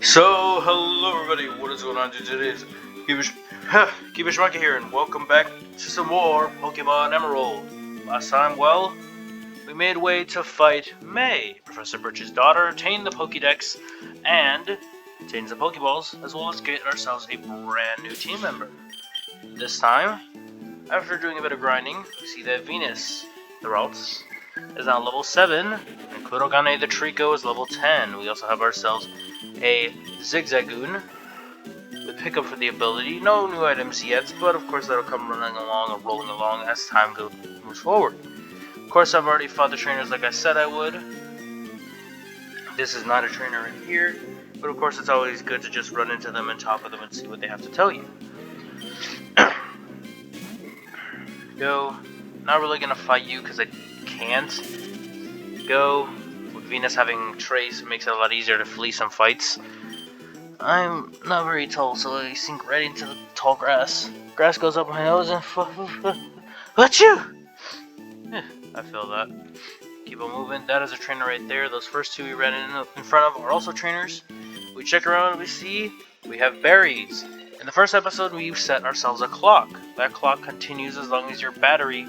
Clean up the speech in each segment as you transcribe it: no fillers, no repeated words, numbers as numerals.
So, hello everybody, what is going on today? Is Keepish Monkey here, and welcome back to some more Pokemon Emerald. Last time, well, we made way to fight May, Professor Birch's daughter, obtain the Pokédex, and obtain the Pokeballs, as well as get ourselves a brand new team member. This time, after doing a bit of grinding, we see that Venus, the routes, is now level 7, and Kurogane the Trico is level 10. We also have ourselves a Zigzagoon with pickup for the ability. No new items yet, but of course that'll come running along or rolling along as time moves forward. Of course, I've already fought the trainers like I said I would. This is not a trainer in here, but of course it's always good to just run into them and talk with them and see what they have to tell you. Go. Not really gonna fight you because I can't. Go. With Venus having Trace, it makes it a lot easier to flee some fights. I'm not very tall, so I sink right into the tall grass. Grass goes up my nose and achoo! I feel that. Keep on moving. That is a trainer right there. Those first two we ran in front of are also trainers. We check around and we see we have berries. In the first episode, we set ourselves a clock. That clock continues as long as your battery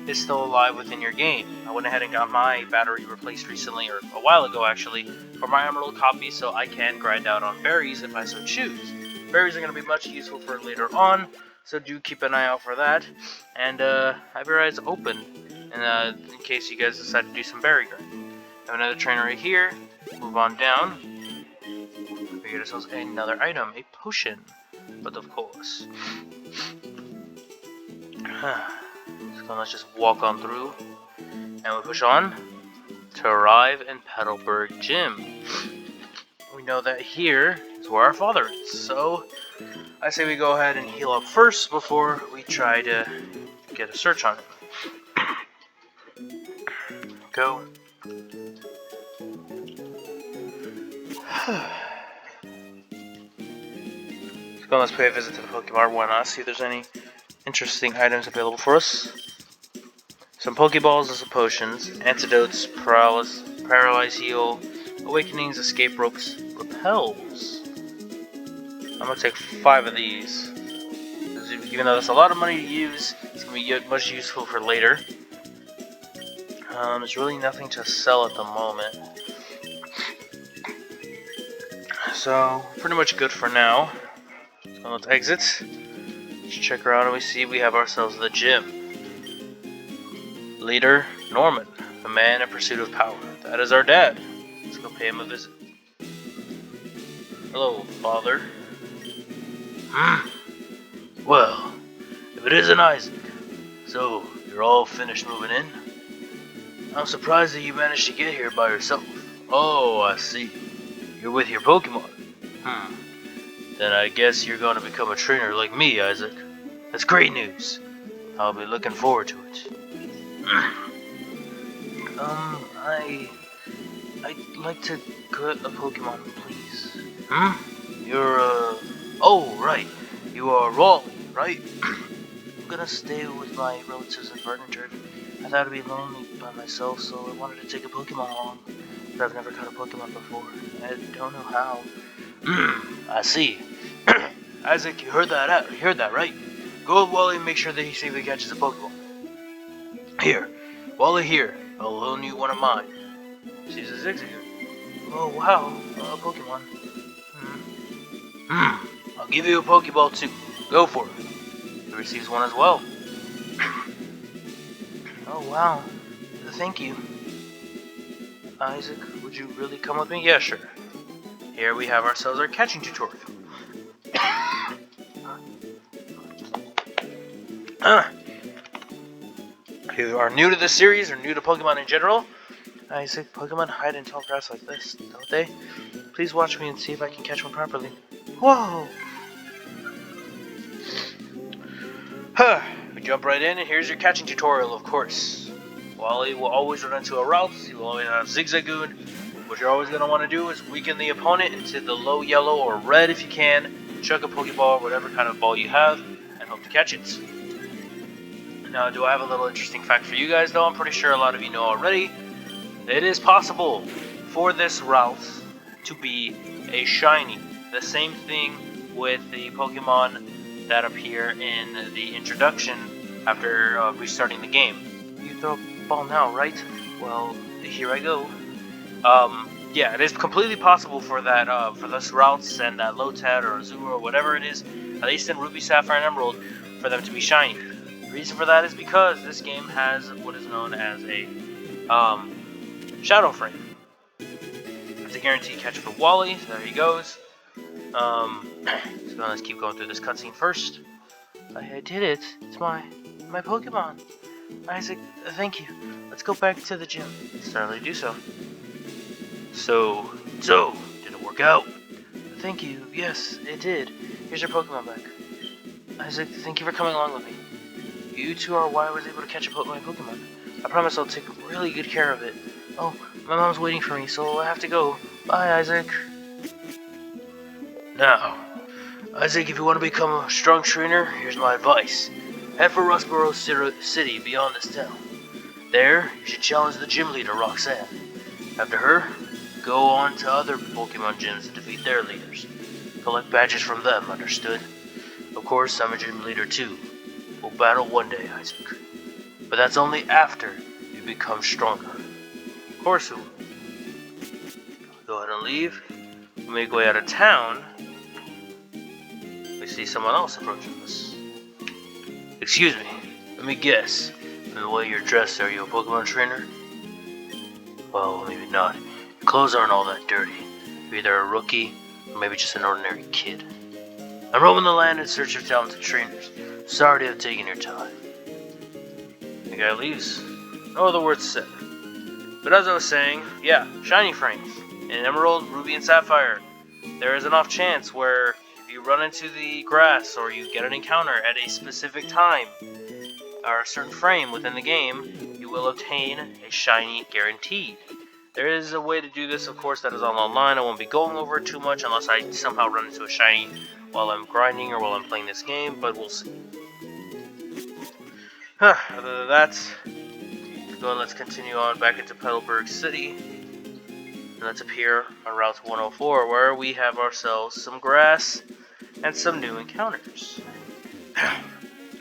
is still alive within your game. I went ahead and got my battery replaced recently, or a while ago actually, for my Emerald copy, so I can grind out on berries if I so choose. Berries are going to be much useful for later on, so do keep an eye out for that. And have your eyes open in case you guys decide to do some berry grinding. Have another trainer right here. Move on down. We get ourselves another item, a potion. But of course. So let's just walk on through. And we push on to arrive in Petalburg Gym. We know that here is where our father is. So I say we go ahead and heal up first before we try to get a search on him. Go. Let's pay a visit to the Pokemon. Why not? See if there's any interesting items available for us. Some Pokeballs and some potions, antidotes, paralyze heal, awakenings, escape ropes, repels. I'm gonna take 5 of these. Even though that's a lot of money to use, it's gonna be much useful for later. There's really nothing to sell at the moment. So, pretty much good for now. So let's exit. Let's check around and we see we have ourselves the gym. Leader, Norman, the man in pursuit of power. That is our dad. Let's go pay him a visit. Hello, father. Well, if it isn't Isaac, so you're all finished moving in? I'm surprised that you managed to get here by yourself. Oh, I see. You're with your Pokemon. Then I guess you're going to become a trainer like me, Isaac. That's great news. I'll be looking forward to it. I'd like to get a Pokemon, please. You're, oh, right. You are Raleigh, right? I'm gonna stay with my relatives in Verdanturk. I thought it'd be lonely by myself, so I wanted to take a Pokemon along. But I've never caught a Pokemon before. I don't know how. I see. Isaac, you heard that, right? Go with Wally and make sure that he safely catches a Pokemon. Here. Wally here. I'll loan you one of mine. She's a Zigzagoon. Oh, wow. A Pokemon. I'll give you a Pokeball too. Go for it. He receives one as well. Oh, wow. Thank you. Isaac, would you really come with me? Yeah, sure. Here we have ourselves our catching tutorial. If you are new to this series or new to Pokemon in general, Isaac, Pokemon hide in tall grass like this, don't they? Please watch me and see if I can catch one properly. Whoa! We jump right in, and here's your catching tutorial, of course. Wally will always run into a route. He will always have Zigzagoon. What you're always going to want to do is weaken the opponent into the low yellow or red if you can. Chuck a Pokeball, whatever kind of ball you have, and hope to catch it. Now, do I have a little interesting fact for you guys, though? I'm pretty sure a lot of you know already. It is possible for this route to be a shiny. The same thing with the Pokemon that appear in the introduction after restarting the game. You throw a ball now, right? Well, here I go. Yeah, it is completely possible for that, for those routes and that Lotad or Azure or whatever it is, at least in Ruby, Sapphire, and Emerald, for them to be shiny. The reason for that is because this game has what is known as a shadow frame. It's a guaranteed catch for Wally, so there he goes. So let's keep going through this cutscene first. I did it. It's my Pokemon. Isaac, thank you. Let's go back to the gym. Certainly do so. So, did it work out? Thank you. Yes, it did. Here's your Pokemon back. Isaac, thank you for coming along with me. You two are why I was able to catch my Pokemon. I promise I'll take really good care of it. Oh, my mom's waiting for me, so I have to go. Bye, Isaac. Now, Isaac, if you want to become a strong trainer, here's my advice. Head for Rustboro City beyond this town. There, you should challenge the gym leader, Roxanne. After her, go on to other Pokemon gyms to defeat their leaders. Collect badges from them, understood? Of course, I'm a gym leader too. We'll battle one day, Isaac. But that's only after you become stronger. Of course we will. Go ahead and leave. We make our way out of town. We see someone else approaching us. Excuse me, let me guess. From the way you're dressed, are you a Pokemon trainer? Well, maybe not. Your clothes aren't all that dirty. You're either a rookie, or maybe just an ordinary kid. I'm roaming the land in search of talented trainers. Sorry to have taken your time. The guy leaves. No other words said. But as I was saying, yeah, shiny frames. In Emerald, Ruby, and Sapphire, there is an off chance where if you run into the grass or you get an encounter at a specific time or a certain frame within the game, you will obtain a shiny guaranteed. There is a way to do this, of course, that is all online. I won't be going over it too much unless I somehow run into a shiny while I'm grinding or while I'm playing this game, but we'll see. Other than that, let's continue on back into Petalburg City. And let's appear on Route 104, where we have ourselves some grass and some new encounters.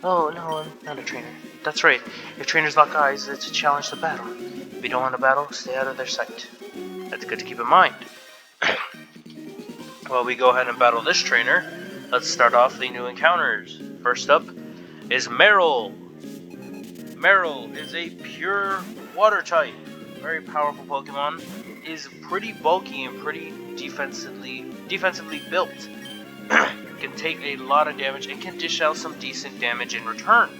Oh, no, I'm not a trainer. That's right. If trainers lock eyes, it's a challenge to battle. If you don't want to battle, stay out of their sight. That's good to keep in mind. While we go ahead and battle this trainer, let's start off the new encounters. First up is Meryl. Meryl is a pure water type. Very powerful Pokemon. Is pretty bulky and pretty defensively built. Can take a lot of damage and can dish out some decent damage in return.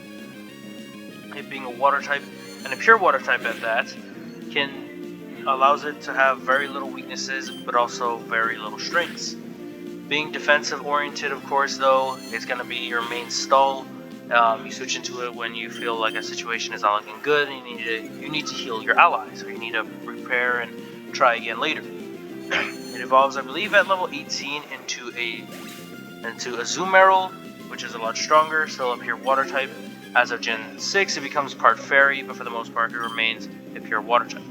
It being a water type and a pure water type at that, allows it to have very little weaknesses but also very little strengths. Being defensive oriented, of course, though, is going to be your main stall. You switch into it when you feel like a situation is not looking good and you need to heal your allies, or you need to repair and try again later. It evolves, I believe, at level 18 into a Azumarill, which is a lot stronger, still a pure water type. As of Gen 6, it becomes part fairy, but for the most part, it remains a pure water type.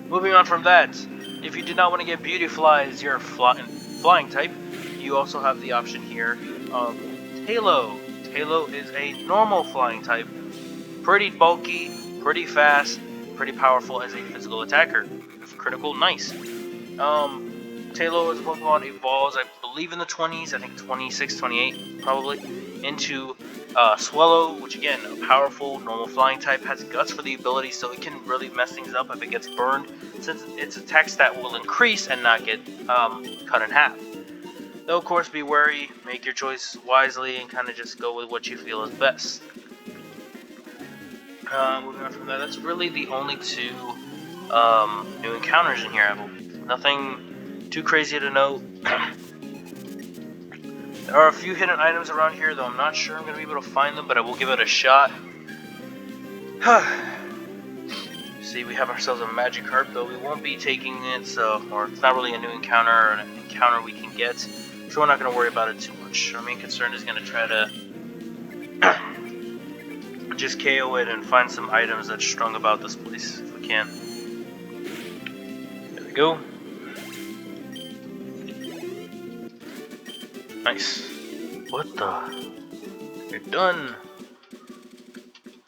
Moving on from that, if you did not want to get Beautifly as your flying type, you also have the option here of Tailo. Tailo is a normal flying type, pretty bulky, pretty fast, pretty powerful as a physical attacker. If critical, nice. Tailo as a Pokemon evolves, I believe in the 20s, I think 26, 28 probably, into Swallow, which again, a powerful, normal flying type, has guts for the ability, so it can really mess things up if it gets burned, since its attack stat will increase and not get cut in half. Though, of course, be wary, make your choice wisely, and kind of just go with what you feel is best. Moving on from that, that's really the only two new encounters in here, I believe. Nothing too crazy to note. There are a few hidden items around here, though I'm not sure I'm going to be able to find them, but I will give it a shot. See, we have ourselves a Magikarp, though we won't be taking it, or it's not really a new encounter or an encounter we can get, so we're not going to worry about it too much. Our main concern is going to try to just KO it and find some items that's strung about this place, if we can. go. Nice. What the? You're done.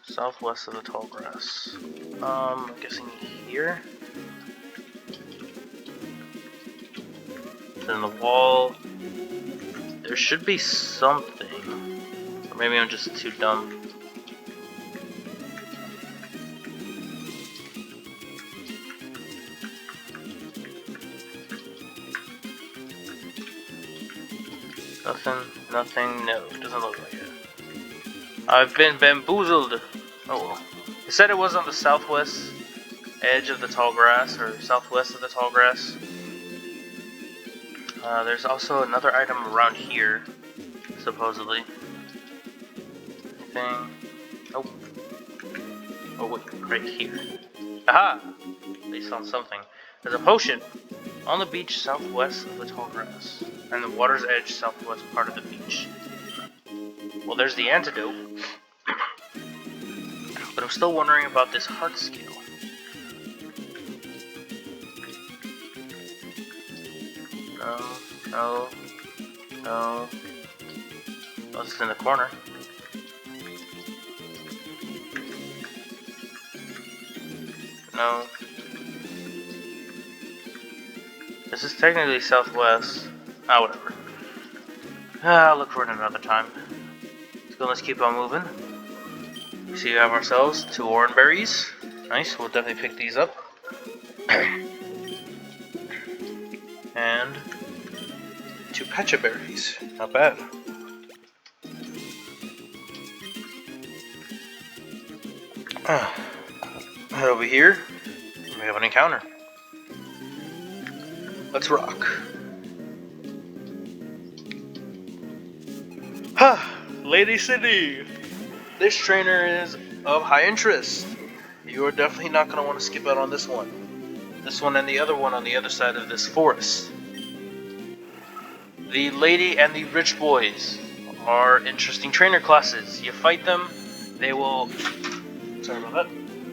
Southwest of the tall grass. I'm guessing here. Then the wall. There should be something. Or maybe I'm just too dumb. Nothing, no, it doesn't look like it. I've been bamboozled. Oh well. It said it was on the southwest edge of the tall grass, or southwest of the tall grass. There's also another item around here, supposedly. Anything? Nope. Oh wait, right here. Aha! Based on something. There's a potion on the beach southwest of the tall grass, and the water's edge southwest part of the beach. Well, there's the antidote. But I'm still wondering about this heart scale. No. Oh, it's in the corner. No. This is technically southwest. Ah, whatever. I'll look for it another time. Let's keep on moving. So you have ourselves 2 orange berries. Nice, we'll definitely pick these up. And 2 pecha berries. Not bad. Head over here. We have an encounter. Let's rock. Lady City! This trainer is of high interest. You are definitely not going to want to skip out on this one. This one and the other one on the other side of this forest. The Lady and the Rich Boys are interesting trainer classes. You fight them, they will... Sorry about that.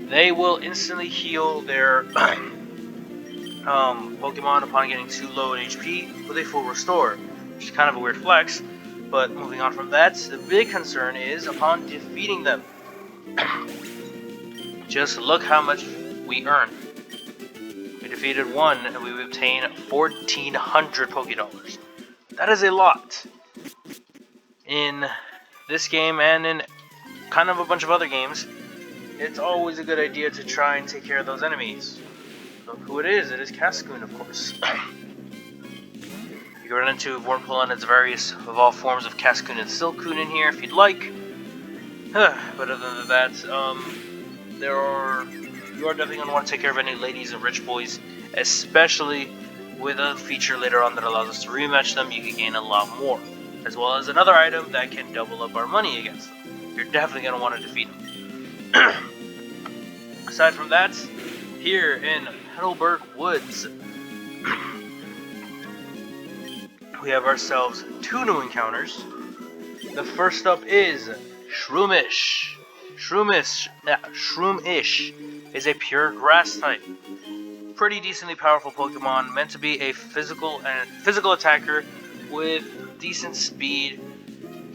They will instantly heal their Pokemon upon getting too low in HP with a full restore, which is kind of a weird flex. But moving on from that, the big concern is upon defeating them. Just look how much we earn. We defeated one and we obtained 1,400 Pokédollars. That is a lot. In this game and in kind of a bunch of other games, it's always a good idea to try and take care of those enemies. Look who it is Cascoon, of course. You can run into Wurmple and its various of all forms of Cascoon and Silcoon in here if you'd like. But other than that, you are definitely going to want to take care of any ladies and rich boys, especially with a feature later on that allows us to rematch them. You can gain a lot more, as well as another item that can double up our money against them. You're definitely going to want to defeat them. Aside from that, here in Petalburg Woods, we have ourselves 2 new encounters. The first up is Shroomish. Shroomish is a pure grass type. Pretty decently powerful Pokemon, meant to be a physical attacker with decent speed.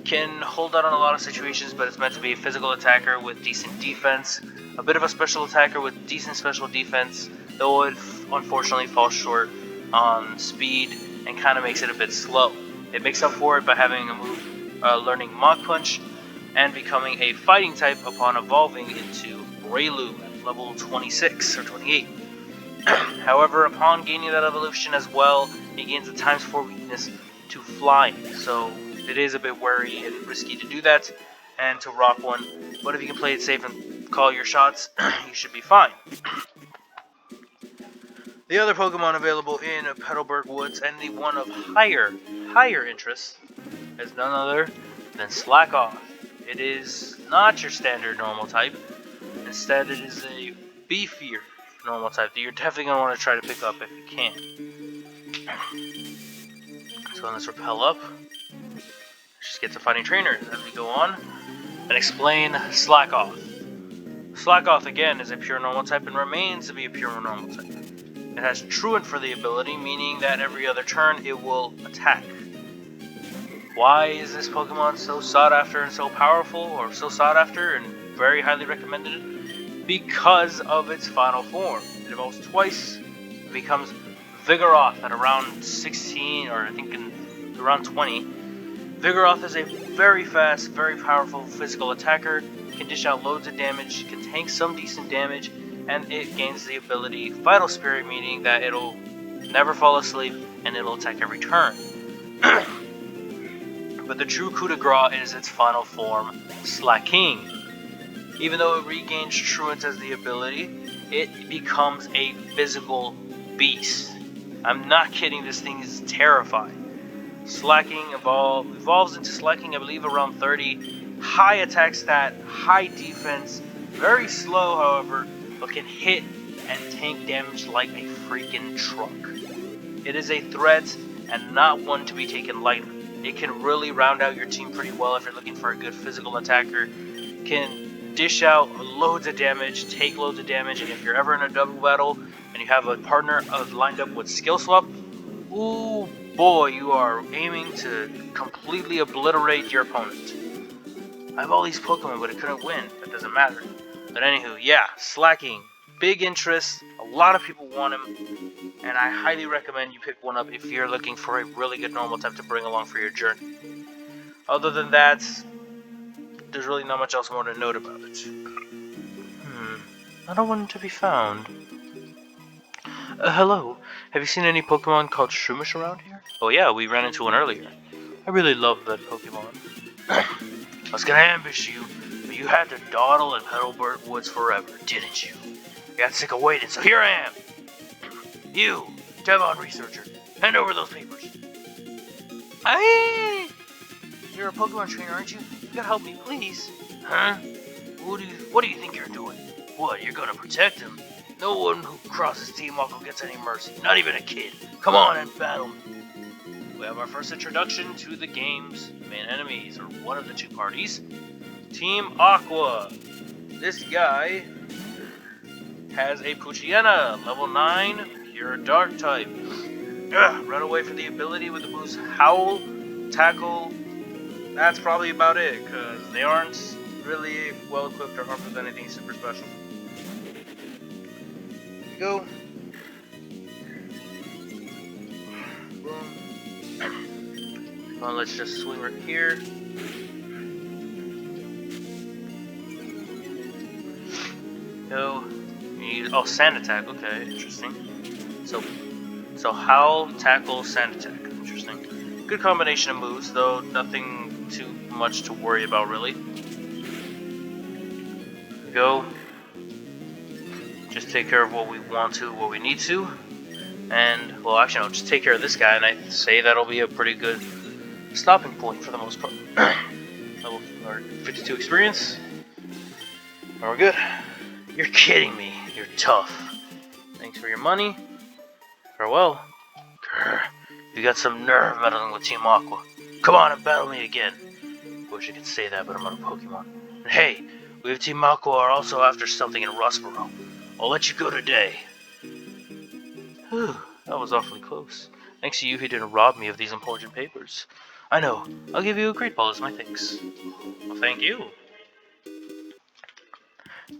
Can hold out on a lot of situations, but it's meant to be a physical attacker with decent defense. A bit of a special attacker with decent special defense, though it unfortunately falls short on speed and kind of makes it a bit slow. It makes up for it by having a move, learning Mach Punch, and becoming a fighting type upon evolving into Breloom at level 26 or 28. However, upon gaining that evolution as well, it gains a ×4 weakness to flying, so it is a bit wary and risky to do that and to rock one, but if you can play it safe and call your shots, you should be fine. The other Pokemon available in Petalburg Woods, and the one of higher interest, is none other than Slackoth. It is not your standard normal type. Instead, it is a beefier normal type that you're definitely going to want to try to pick up if you can. So let's repel up. Just get to fighting trainers as we go on and explain Slackoth. Slackoth again is a pure normal type and remains to be a pure normal type. It has Truant for the ability, meaning that every other turn it will attack. Why is this Pokemon so sought after and so powerful, or so sought after and very highly recommended? Because of its final form. It evolves twice, it becomes Vigoroth at around 16, or I think in around 20. Vigoroth is a very fast, very powerful physical attacker, can dish out loads of damage, can tank some decent damage, and it gains the ability Vital Spirit, meaning that it'll never fall asleep and it'll attack every turn. But the true coup de grace is its final form, Slacking. Even though it regains Truant as the ability, it becomes a physical beast. I'm not kidding, this thing is terrifying. Slacking evolves into Slacking, I believe, around 30. High attack stat, high defense, very slow, however, but can hit and tank damage like a freaking truck. It is a threat and not one to be taken lightly. It can really round out your team pretty well if you're looking for a good physical attacker. Can dish out loads of damage, take loads of damage, and if you're ever in a double battle and you have a partner lined up with skill swap, ooh boy, you are aiming to completely obliterate your opponent. I have all these Pokemon, but I couldn't win. That doesn't matter. But anywho, yeah, Slacking. Big interest. A lot of people want him. And I highly recommend you pick one up if you're looking for a really good normal type to bring along for your journey. Other than that, there's really not much else more to note about it. Not a one to be found. Hello. Have you seen any Pokemon called Shroomish around here? Oh yeah, we ran into one earlier. I really love that Pokemon. I was gonna ambush you, but you had to dawdle in Petalburg Woods forever, didn't you? I got sick of waiting, so here I am! You, Devon researcher, hand over those papers. Hey! You're a Pokemon trainer, aren't you? You gotta help me, please. Huh? What do you think you're doing? What, you're gonna protect him? No one who crosses Team Aqua gets any mercy, not even a kid. Come on and battle me. We have our first introduction to the game's main enemies, or one of the two parties. Team Aqua. This guy has a Poochyena, level 9, pure dark type. Run away for the ability with the moves Howl, Tackle. That's probably about it, because they aren't really well equipped or armed with anything super special. Here we go. Boom. Well, let's just swing right here. Go. Sand attack. Okay, interesting. So Howl, Tackle, Sand attack. Interesting. Good combination of moves, though nothing too much to worry about really. Go. Just take care of what we want to, what we need to. And, well, actually, I'll just take care of this guy, and I say that'll be a pretty good stopping point for the most part. Level 52 experience. And we're good. You're kidding me. You're tough. Thanks for your money. Farewell. Grr. You got some nerve meddling with Team Aqua. Come on and battle me again. Wish I could say that, but I'm not a Pokemon. And hey, we have Team Aqua are also after something in Rustboro. I'll let you go today. Whew, that was awfully close. Thanks to you, he didn't rob me of these important papers. I know. I'll give you a great ball as my thanks. Well, thank you.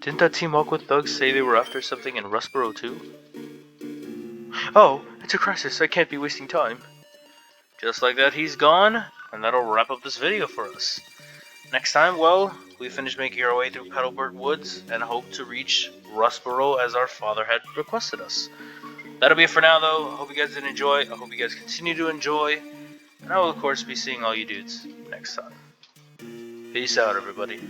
Didn't that Team Aqua thugs say they were after something in Rustboro too? Oh, it's a crisis. I can't be wasting time. Just like that, he's gone, and that'll wrap up this video for us. Next time, well, we finish making our way through Petalburg Woods and hope to reach Rustboro as our father had requested us. That'll be it for now, though. I hope you guys did enjoy. I hope you guys continue to enjoy. And I will, of course, be seeing all you dudes next time. Peace out, everybody.